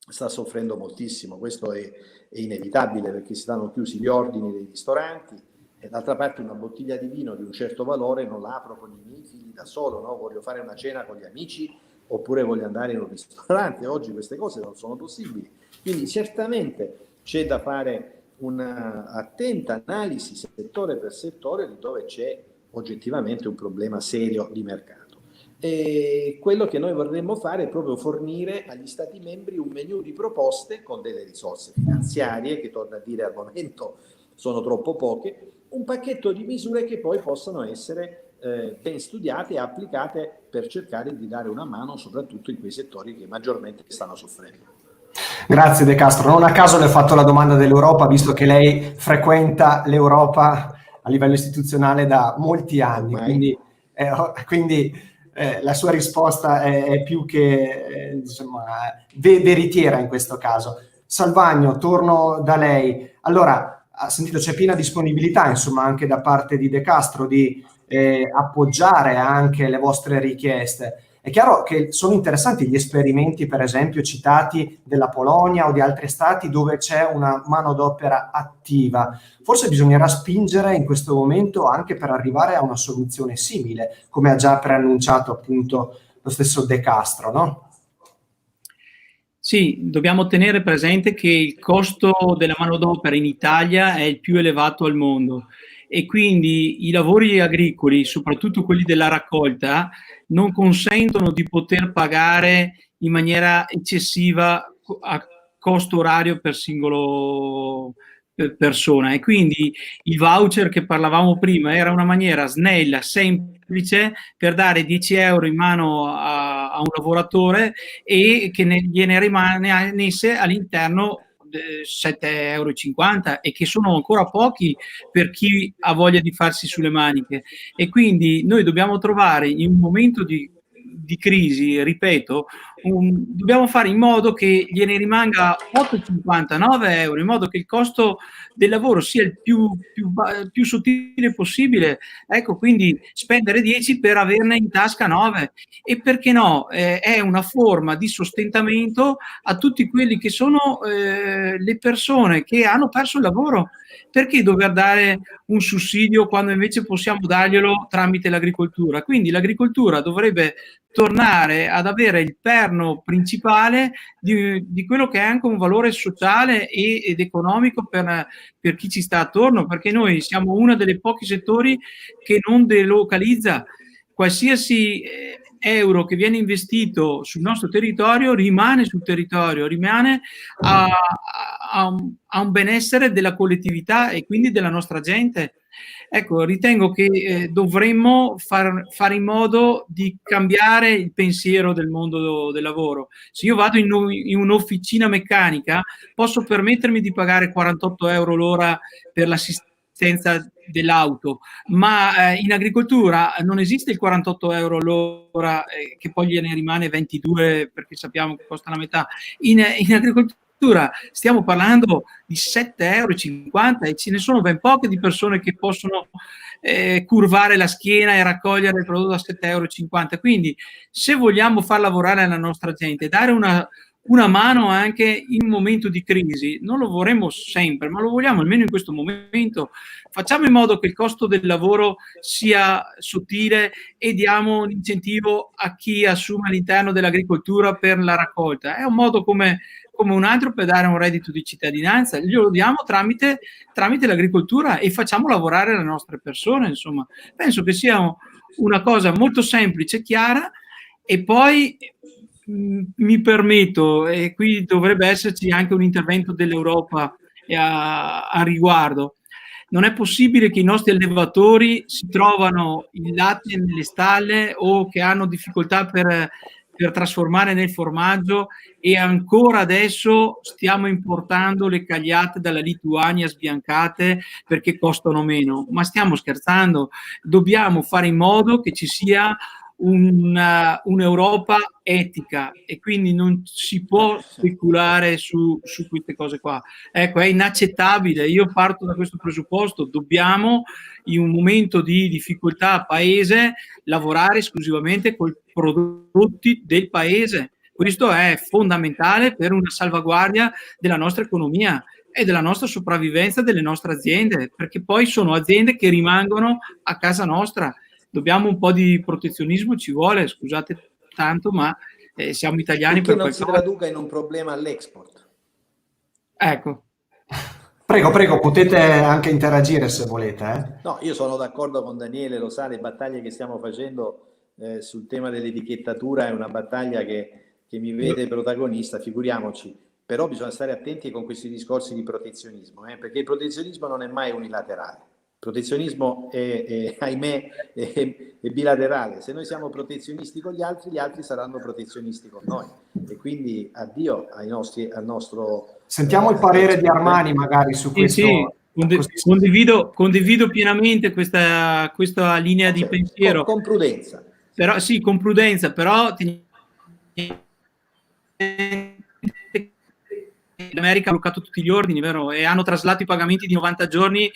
sta soffrendo moltissimo. Questo è inevitabile, perché si stanno chiusi gli ordini dei ristoranti e d'altra parte una bottiglia di vino di un certo valore non la apro con i miei figli da solo, no? Voglio fare una cena con gli amici oppure voglio andare in un ristorante. Oggi queste cose non sono possibili, quindi certamente c'è da fare un'attenta analisi settore per settore di dove c'è oggettivamente un problema serio di mercato. E quello che noi vorremmo fare è proprio fornire agli Stati membri un menu di proposte con delle risorse finanziarie, che torno a dire al momento sono troppo poche, un pacchetto di misure che poi possano essere ben studiate e applicate per cercare di dare una mano soprattutto in quei settori che maggiormente stanno soffrendo. Grazie De Castro, non a caso le ho fatto la domanda dell'Europa, visto che lei frequenta l'Europa a livello istituzionale da molti anni, quindi la sua risposta è più che veritiera in questo caso. Salvagno, torno da lei. Allora, ha sentito, c'è piena disponibilità, insomma, anche da parte di De Castro di appoggiare anche le vostre richieste. È chiaro che sono interessanti gli esperimenti, per esempio, citati della Polonia o di altri stati dove c'è una manodopera attiva. Forse bisognerà spingere in questo momento anche per arrivare a una soluzione simile, come ha già preannunciato appunto lo stesso De Castro, no? Sì, dobbiamo tenere presente che il costo della manodopera in Italia è il più elevato al mondo e quindi i lavori agricoli, soprattutto quelli della raccolta, non consentono di poter pagare in maniera eccessiva a costo orario per singolo persona, e quindi il voucher che parlavamo prima era una maniera snella, semplice per dare 10 euro in mano a un lavoratore e che gliene rimanesse all'interno 7,50 euro, e che sono ancora pochi per chi ha voglia di farsi sulle maniche. E quindi noi dobbiamo trovare, in un momento di crisi, ripeto, dobbiamo fare in modo che gliene rimanga 8,50, 9 euro, in modo che il costo del lavoro sia il più sottile possibile. Ecco, quindi spendere 10 per averne in tasca 9. E perché no? È una forma di sostentamento a tutti quelli che sono le persone che hanno perso il lavoro. Perché dover dare un sussidio quando invece possiamo darglielo tramite l'agricoltura? Quindi l'agricoltura dovrebbe tornare ad avere il perno principale di quello che è anche un valore sociale ed economico per chi ci sta attorno, perché noi siamo uno dei pochi settori che non delocalizza. Qualsiasi euro che viene investito sul nostro territorio rimane sul territorio, rimane a un benessere della collettività e quindi della nostra gente. Ecco, ritengo che dovremmo fare in modo di cambiare il pensiero del mondo del lavoro. Se io vado in un'officina meccanica, posso permettermi di pagare 48 euro l'ora per l'assistenza dell'auto, ma in agricoltura non esiste il 48 euro l'ora che poi gliene rimane 22 perché sappiamo che costa la metà. In agricoltura stiamo parlando di 7,50 euro e ce ne sono ben poche di persone che possono curvare la schiena e raccogliere il prodotto a 7,50 euro. Quindi se vogliamo far lavorare la nostra gente, dare una mano anche in momento di crisi, non lo vorremmo sempre, ma lo vogliamo almeno in questo momento. Facciamo in modo che il costo del lavoro sia sottile e diamo un incentivo a chi assume all'interno dell'agricoltura per la raccolta. È un modo come un altro per dare un reddito di cittadinanza, glielo diamo tramite l'agricoltura e facciamo lavorare le nostre persone. Insomma, penso che sia una cosa molto semplice, chiara, e poi mi permetto, e qui dovrebbe esserci anche un intervento dell'Europa a riguardo. Non è possibile che i nostri allevatori si trovano il latte nelle stalle o che hanno difficoltà per trasformare nel formaggio e ancora adesso stiamo importando le cagliate dalla Lituania sbiancate perché costano meno. Ma stiamo scherzando? Dobbiamo fare in modo che ci sia un'Europa etica e quindi non si può speculare su queste cose qua. Ecco, è inaccettabile. Io parto da questo presupposto: dobbiamo in un momento di difficoltà paese lavorare esclusivamente con i prodotti del paese. Questo è fondamentale per una salvaguardia della nostra economia e della nostra sopravvivenza delle nostre aziende, perché poi sono aziende che rimangono a casa nostra. Dobbiamo un po' di protezionismo, ci vuole, scusate tanto, ma siamo italiani. Perché non si traduca in un problema all'export. Ecco. Prego, potete anche interagire se volete. No, io sono d'accordo con Daniele, lo sa, le battaglie che stiamo facendo sul tema dell'etichettatura è una battaglia che mi vede protagonista, figuriamoci. Però bisogna stare attenti con questi discorsi di protezionismo, perché il protezionismo non è mai unilaterale. Il protezionismo ahimè, è bilaterale. Se noi siamo protezionisti con gli altri saranno protezionisti con noi. E quindi addio al nostro... Sentiamo il parere di Armani magari su questo. Sì, condivido pienamente questa linea di pensiero. Con prudenza. Però, sì, con prudenza, però l'America ha bloccato tutti gli ordini, vero? E hanno traslato i pagamenti di 90 giorni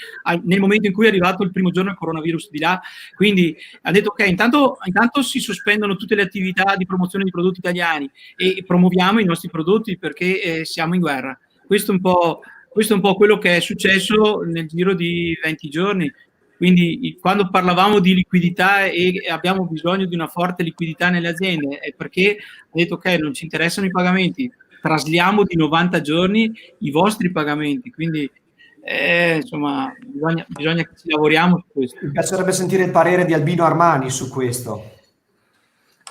nel momento in cui è arrivato il primo giorno il coronavirus di là. Quindi ha detto ok, intanto si sospendono tutte le attività di promozione di prodotti italiani e promuoviamo i nostri prodotti perché siamo in guerra. Questo è un po' quello che è successo nel giro di 20 giorni. Quindi quando parlavamo di liquidità e abbiamo bisogno di una forte liquidità nelle aziende è perché ha detto ok, non ci interessano i pagamenti, trasliamo di 90 giorni i vostri pagamenti, quindi insomma bisogna che ci lavoriamo su questo. Mi piacerebbe sentire il parere di Albino Armani su questo.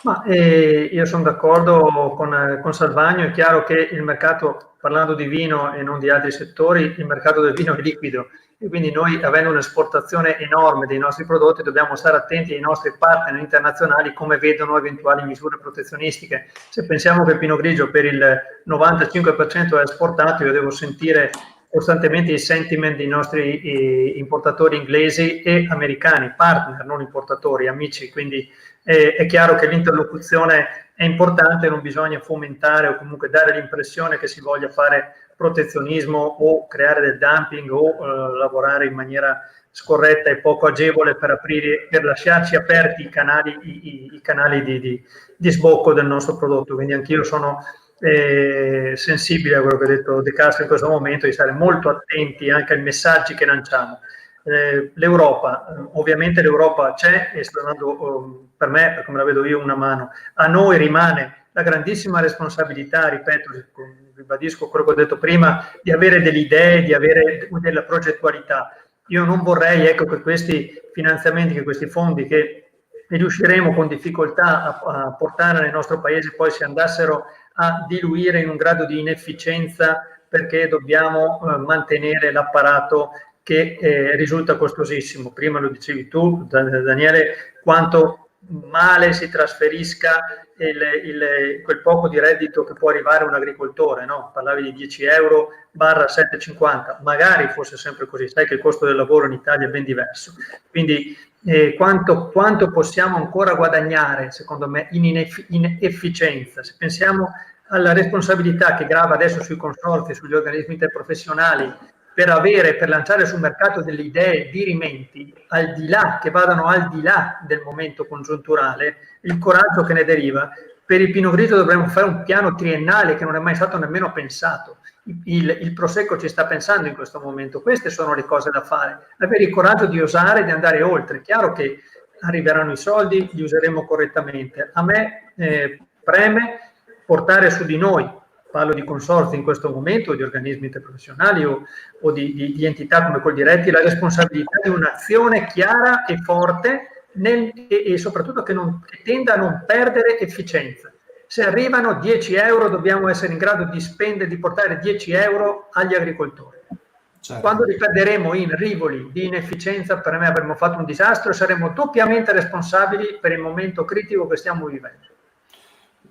Ma io sono d'accordo con Salvagno. È chiaro che il mercato, parlando di vino e non di altri settori, il mercato del vino è liquido e quindi noi, avendo un'esportazione enorme dei nostri prodotti, dobbiamo stare attenti ai nostri partner internazionali come vedono eventuali misure protezionistiche. Se pensiamo che il Pinot Grigio per il 95% è esportato, io devo sentire costantemente il sentiment dei nostri importatori inglesi e americani, partner, non importatori, amici, quindi è chiaro che l'interlocuzione è importante, non bisogna fomentare o comunque dare l'impressione che si voglia fare protezionismo o creare del dumping o lavorare in maniera scorretta e poco agevole per lasciarci aperti i canali di sbocco del nostro prodotto. Quindi anch'io sono sensibile a quello che ha detto De Castro in questo momento, di stare molto attenti anche ai messaggi che lanciamo. L'Europa, ovviamente l'Europa c'è e sta dando per me, come la vedo io, una mano. A noi rimane la grandissima responsabilità, ripeto, ribadisco quello che ho detto prima, di avere delle idee, di avere della progettualità. Io non vorrei, ecco, che questi finanziamenti, che questi fondi che riusciremo con difficoltà a portare nel nostro paese poi si andassero a diluire in un grado di inefficienza perché dobbiamo mantenere l'apparato che risulta costosissimo. Prima lo dicevi tu, Daniele, quanto male si trasferisca quel poco di reddito che può arrivare un agricoltore, no? Parlavi di 10 euro barra 7,50, magari fosse sempre così, sai che il costo del lavoro in Italia è ben diverso. Quindi quanto possiamo ancora guadagnare, secondo me, in efficienza? Se pensiamo alla responsabilità che grava adesso sui consorzi, sugli organismi interprofessionali, per lanciare sul mercato delle idee dirimenti al di là, che vadano al di là del momento congiunturale, il coraggio che ne deriva. Per il Pinot Grigio dovremmo fare un piano triennale che non è mai stato nemmeno pensato. Il Prosecco ci sta pensando in questo momento. Queste sono le cose da fare. Avere il coraggio di osare, di andare oltre. Chiaro che arriveranno i soldi, li useremo correttamente. A me preme portare su di noi, parlo di consorzi in questo momento, di organismi interprofessionali o di entità come Coldiretti, la responsabilità di un'azione chiara e forte e soprattutto che tenda a non perdere efficienza. Se arrivano 10 euro dobbiamo essere in grado di spendere, di portare 10 euro agli agricoltori. Certo. Quando li perderemo in rivoli di inefficienza, per me avremo fatto un disastro e saremo doppiamente responsabili per il momento critico che stiamo vivendo.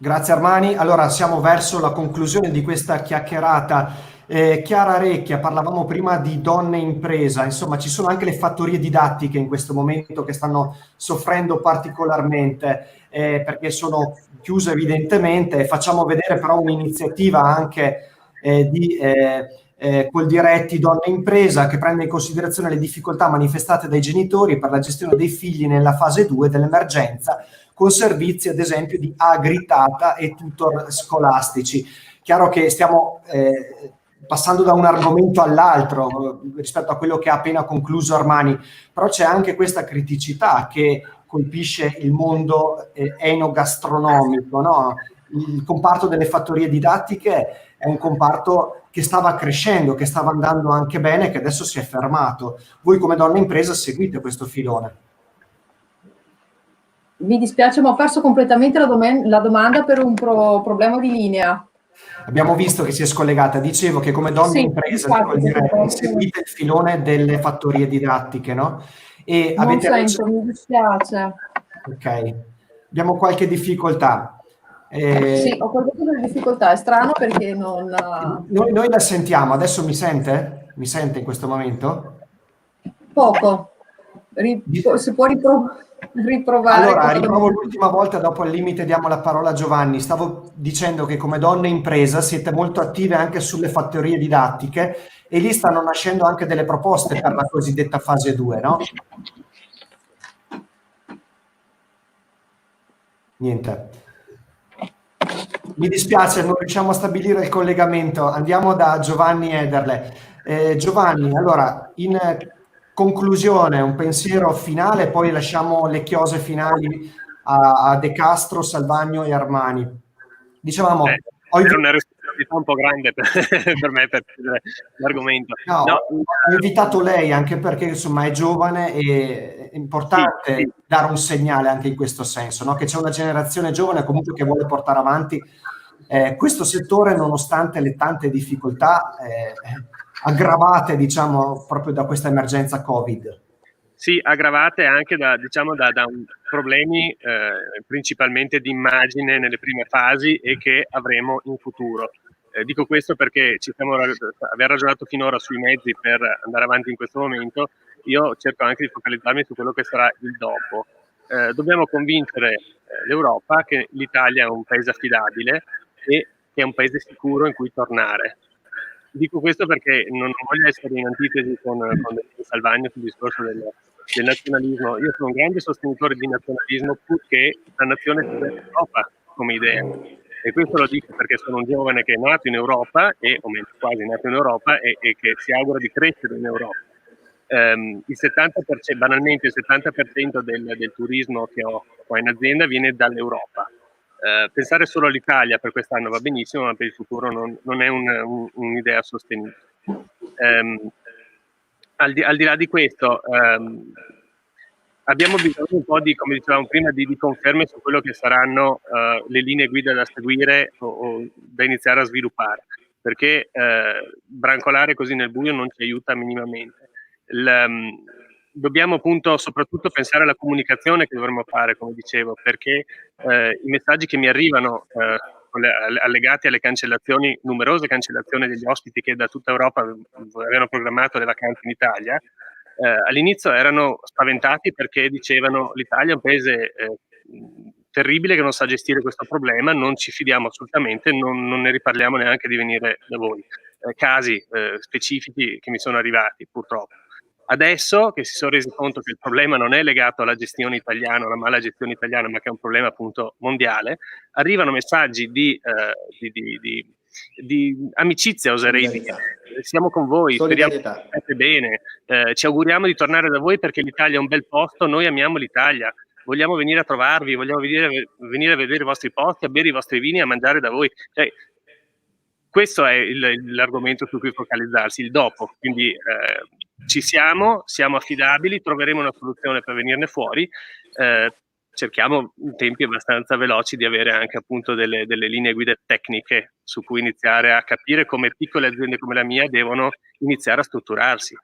Grazie Armani. Allora siamo verso la conclusione di questa chiacchierata. Chiara Recchia, parlavamo prima di donne impresa, insomma ci sono anche le fattorie didattiche in questo momento che stanno soffrendo particolarmente perché sono chiuse evidentemente. Facciamo vedere però un'iniziativa anche di Coldiretti Donne Impresa che prende in considerazione le difficoltà manifestate dai genitori per la gestione dei figli nella fase 2 dell'emergenza, con servizi ad esempio di agritata e tutor scolastici. Chiaro che stiamo passando da un argomento all'altro rispetto a quello che ha appena concluso Armani, però c'è anche questa criticità che colpisce il mondo enogastronomico, no? Il comparto delle fattorie didattiche è un comparto che stava crescendo, che stava andando anche bene, che adesso si è fermato. Voi come Donna Impresa seguite questo filone? Mi dispiace, ma ho perso completamente la domanda per un problema di linea. Abbiamo visto che si è scollegata. Dicevo che come Donne Impresa seguite il filone delle fattorie didattiche, no? E non sento, mi dispiace. Ok, abbiamo qualche difficoltà. Sì, ho qualche difficoltà, è strano perché non... Noi la sentiamo, adesso mi sente? Mi sente in questo momento? Poco. Si può riprovare? Allora, riprovo l'ultima volta, dopo al limite diamo la parola a Giovanni. Stavo dicendo che come Donne Impresa siete molto attive anche sulle fattorie didattiche e lì stanno nascendo anche delle proposte per la cosiddetta fase 2, no? Niente. Mi dispiace, non riusciamo a stabilire il collegamento. Andiamo da Giovanni Ederle. Giovanni, allora, in conclusione, un pensiero finale, poi lasciamo le chiose finali a De Castro, Salvagno e Armani. Dicevamo... È una responsabilità un po' grande per me per chiudere l'argomento. No, ho invitato lei anche perché insomma è giovane e è importante dare un segnale anche in questo senso, no? Che c'è una generazione giovane comunque che vuole portare avanti questo settore nonostante le tante difficoltà aggravate, diciamo, proprio da questa emergenza Covid. Sì, aggravate anche da problemi principalmente di immagine nelle prime fasi e che avremo in futuro. Dico questo perché aver ragionato finora sui mezzi per andare avanti in questo momento, io cerco anche di focalizzarmi su quello che sarà il dopo. Dobbiamo convincere l'Europa che l'Italia è un paese affidabile e che è un paese sicuro in cui tornare. Dico questo perché non voglio essere in antitesi con Salvagno sul discorso del nazionalismo. Io sono un grande sostenitore di nazionalismo purché la nazione sia l'Europa come idea. E questo lo dico perché sono un giovane che è nato in Europa, o meglio quasi nato in Europa, e che si augura di crescere in Europa. Il 70%, banalmente il 70% del turismo che ho qua in azienda viene dall'Europa. Pensare solo all'Italia per quest'anno va benissimo, ma per il futuro non è un'idea sostenibile. Al di là di questo, abbiamo bisogno un po' di, come dicevamo prima, di conferme su quello che saranno le linee guida da seguire o da iniziare a sviluppare, perché brancolare così nel buio non ci aiuta minimamente. Dobbiamo appunto soprattutto pensare alla comunicazione che dovremmo fare, come dicevo, perché i messaggi che mi arrivano allegati alle cancellazioni, numerose cancellazioni degli ospiti che da tutta Europa avevano programmato le vacanze in Italia, all'inizio erano spaventati perché dicevano l'Italia è un paese terribile che non sa gestire questo problema, non ci fidiamo assolutamente, non ne riparliamo neanche di venire da voi. Casi specifici che mi sono arrivati purtroppo. Adesso che si sono resi conto che il problema non è legato alla gestione italiana, alla mala gestione italiana, ma che è un problema appunto mondiale, arrivano messaggi di amicizia, oserei dire. Siamo con voi, speriamo che state bene, ci auguriamo di tornare da voi perché l'Italia è un bel posto, noi amiamo l'Italia, vogliamo venire a trovarvi, vogliamo venire a vedere i vostri posti, a bere i vostri vini, a mangiare da voi. Cioè, questo è l'argomento su cui focalizzarsi, il dopo. Quindi ci siamo affidabili, troveremo una soluzione per venirne fuori. Cerchiamo in tempi abbastanza veloci di avere anche appunto delle linee guida tecniche su cui iniziare a capire come piccole aziende come la mia devono iniziare a strutturarsi.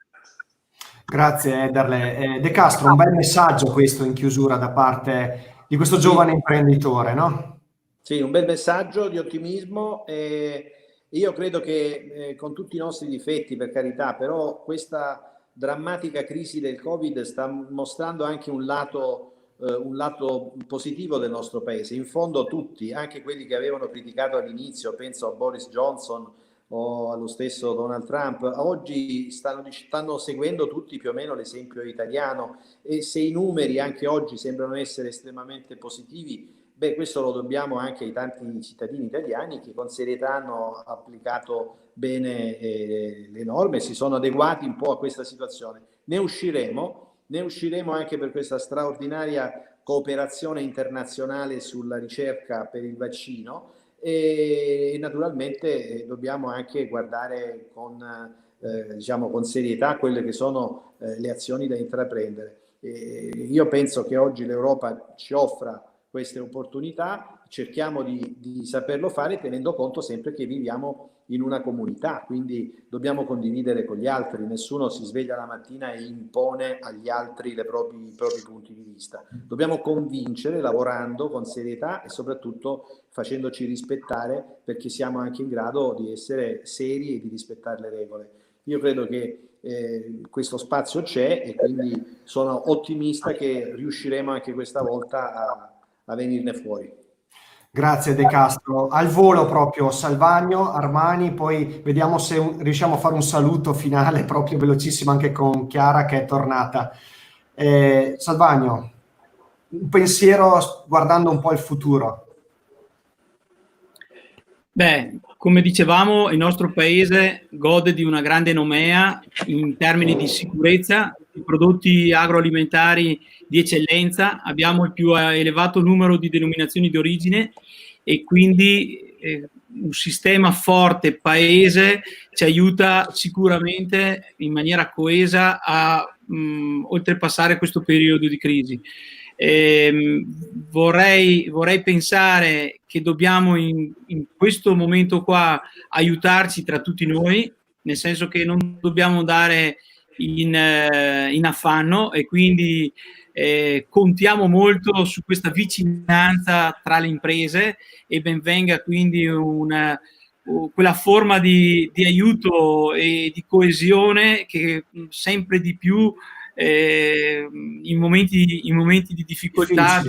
Grazie Ederle. De Castro, un bel messaggio questo in chiusura da parte di questo giovane imprenditore, no? Sì, un bel messaggio di ottimismo. Io credo che con tutti i nostri difetti, per carità, però questa drammatica crisi del Covid sta mostrando anche un lato positivo del nostro paese. In fondo tutti, anche quelli che avevano criticato all'inizio, penso a Boris Johnson o allo stesso Donald Trump, oggi stanno seguendo tutti più o meno l'esempio italiano, e se i numeri anche oggi sembrano essere estremamente positivi, questo lo dobbiamo anche ai tanti cittadini italiani che con serietà hanno applicato bene le norme, si sono adeguati un po' a questa situazione. Ne usciremo anche per questa straordinaria cooperazione internazionale sulla ricerca per il vaccino, e naturalmente dobbiamo anche guardare con serietà quelle che sono le azioni da intraprendere. Io penso che oggi l'Europa ci offra queste opportunità, cerchiamo di saperlo fare tenendo conto sempre che viviamo in una comunità, quindi dobbiamo condividere con gli altri, nessuno si sveglia la mattina e impone agli altri i propri punti di vista. Dobbiamo convincere lavorando con serietà e soprattutto facendoci rispettare, perché siamo anche in grado di essere seri e di rispettare le regole. Io credo che questo spazio c'è e quindi sono ottimista che riusciremo anche questa volta a venirne fuori. Grazie De Castro. Al volo proprio Salvagno, Armani, poi vediamo se riusciamo a fare un saluto finale proprio velocissimo anche con Chiara che è tornata. Salvagno, un pensiero guardando un po' il futuro. Come dicevamo, il nostro paese gode di una grande nomea in termini di sicurezza, di prodotti agroalimentari di eccellenza, abbiamo il più elevato numero di denominazioni di origine e quindi un sistema forte paese ci aiuta sicuramente in maniera coesa a oltrepassare questo periodo di crisi. Vorrei pensare che dobbiamo in questo momento qua aiutarci tra tutti noi, nel senso che non dobbiamo andare in affanno, e quindi contiamo molto su questa vicinanza tra le imprese, e ben venga quindi quella forma di aiuto e di coesione che sempre di più in momenti di difficoltà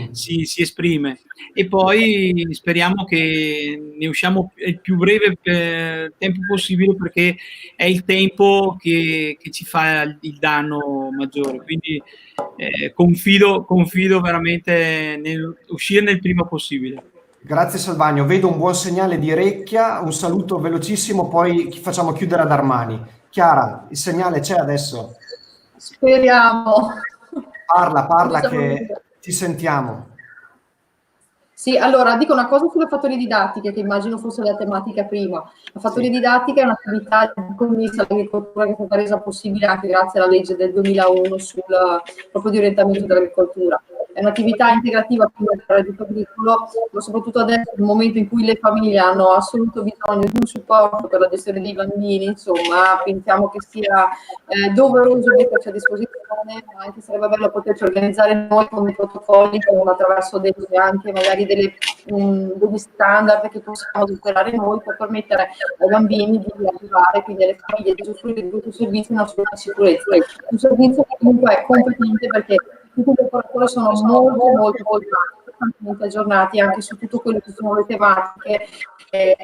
si esprime. E poi speriamo che ne usciamo il più breve tempo possibile, perché è il tempo che ci fa il danno maggiore, quindi confido veramente nel uscirne il prima possibile. Grazie Salvagno, vedo un buon segnale di Recchia, un saluto velocissimo, poi facciamo chiudere ad Armani. Chiara, il segnale c'è adesso? Speriamo. Parla che ti sentiamo. Sì, allora dico una cosa sulle fattorie didattiche, che immagino fosse la tematica prima. La fattoria didattica è un'attività connessa all'agricoltura che è stata resa possibile anche grazie alla legge del 2001 sul proprio di orientamento dell'agricoltura. È un'attività integrativa del reddito agricolo, ma soprattutto adesso, nel momento in cui le famiglie hanno assoluto bisogno di un supporto per la gestione dei bambini, insomma, pensiamo che sia doveroso metterci a disposizione, ma anche sarebbe bello poterci organizzare noi con dei protocolli, attraverso anche magari degli standard che possiamo superare noi per permettere ai bambini di arrivare, quindi alle famiglie, di usufruire di questo servizio in assoluta sicurezza. Un servizio che comunque è competente perché tutti gli operatori sono molto aggiornati anche su tutto quello che sono le tematiche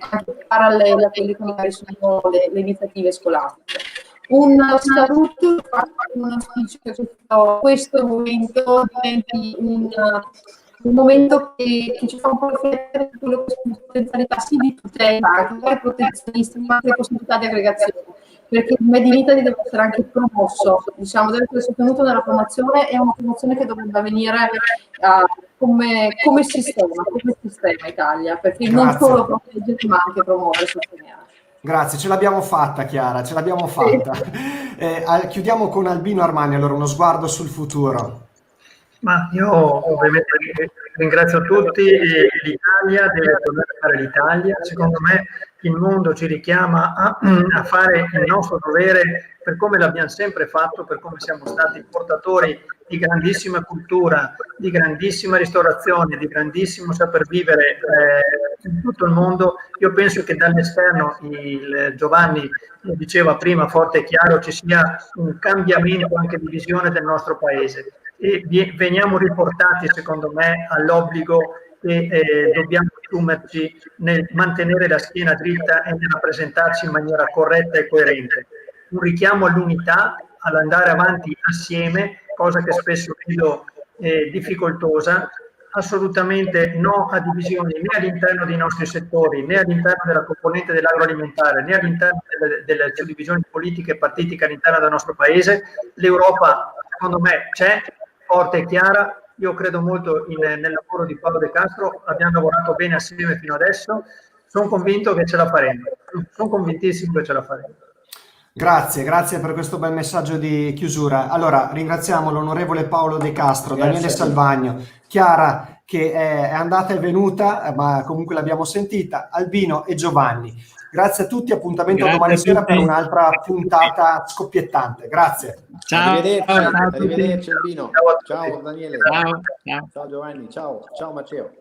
anche parallele a quelle che magari sono le iniziative scolastiche. Un saluto, un auspicio che questo momento diventi un momento che ci fa un po' riflettere su quello che sono le potenzialità sì di tutela, anche protezionisti, ma anche le possibilità di aggregazione, perché il Made in Italy deve essere anche promosso, diciamo, deve essere sostenuto nella promozione, è una promozione che dovrebbe avvenire come sistema Italia, perché non solo proteggere ma anche promuovere e sostenere. Grazie, ce l'abbiamo fatta Chiara, ce l'abbiamo fatta. Chiudiamo con Albino Armani, allora uno sguardo sul futuro. Ma io ovviamente ringrazio tutti, l'Italia deve tornare a fare l'Italia, secondo me il mondo ci richiama a fare il nostro dovere per come l'abbiamo sempre fatto, per come siamo stati portatori di grandissima cultura, di grandissima ristorazione, di grandissimo saper vivere in tutto il mondo. Io penso che dall'esterno, Giovanni diceva prima forte e chiaro, ci sia un cambiamento anche di visione del nostro paese. E veniamo riportati, secondo me, all'obbligo che dobbiamo assumerci nel mantenere la schiena dritta e nel rappresentarci in maniera corretta e coerente. Un richiamo all'unità, all'andare avanti assieme, cosa che spesso vedo difficoltosa, assolutamente no a divisioni né all'interno dei nostri settori, né all'interno della componente dell'agroalimentare, né all'interno delle suddivisioni politiche e partitiche all'interno del nostro paese. L'Europa, secondo me, c'è, forte e chiara. Io credo molto nel lavoro di Paolo De Castro, abbiamo lavorato bene assieme fino adesso, sono convinto che ce la faremo, sono convintissimo che ce la faremo. Grazie per questo bel messaggio di chiusura. Allora, ringraziamo l'onorevole Paolo De Castro, Daniele Salvagno, Chiara che è andata e venuta, ma comunque l'abbiamo sentita, Albino e Giovanni. Grazie a tutti, appuntamento domani sera per un'altra puntata scoppiettante. Grazie. Ciao. Arrivederci Albino. Ciao Daniele. Ciao Giovanni. Ciao Matteo.